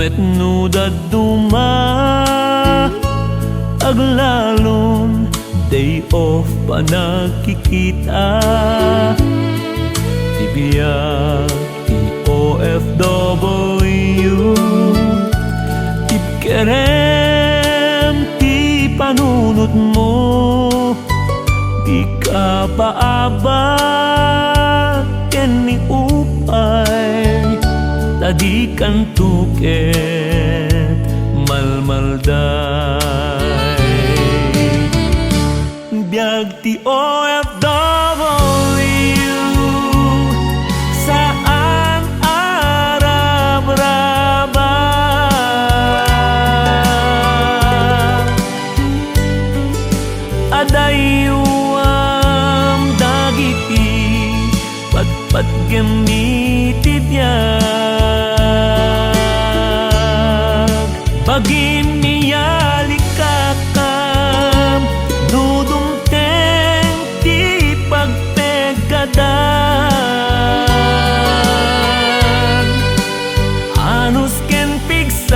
met no daduma aglalon day off pa nagkikita. Ti Biag Ti OFW, kerem ti panunot mo, di ka paabak ken ni upay, tadi kan tuket malmalday. Biag Ti OFW, saan arab-raba, adayuam dagiti patpat gamitit yag, bagim niyalik kakam dudumteng ti pagpegadan, anus ken pigsam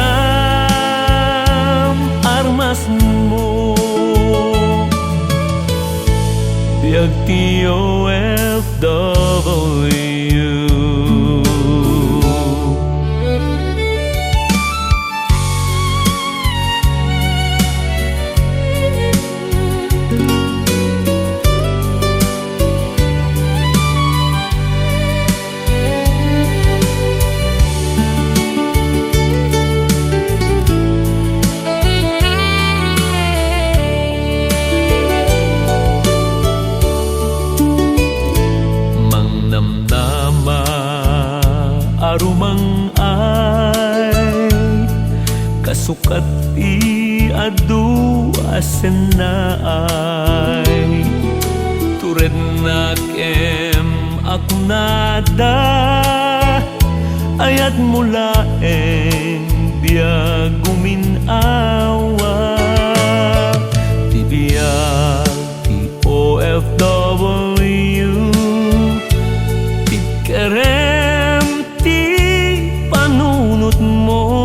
armas mo. Biag Ti OFW. Arumang ay kasukat ti adu asen na ay tured na kem aknada ayat mula eng biag guminawa. Ti Biag Ti OFW, ti kerem mo,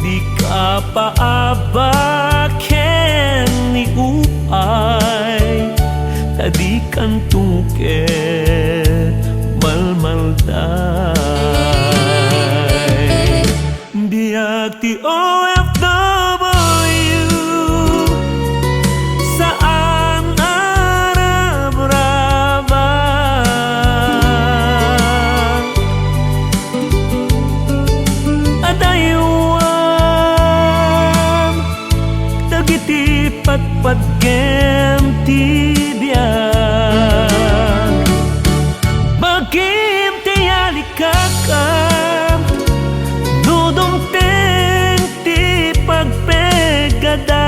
di ka paabaken ni upay, tadi kan tuket malmalday. Biag Ti OFW, saan arab-raba, patpat gem ti biag, bagim ti alikakam dudumteng ti pagpegadan.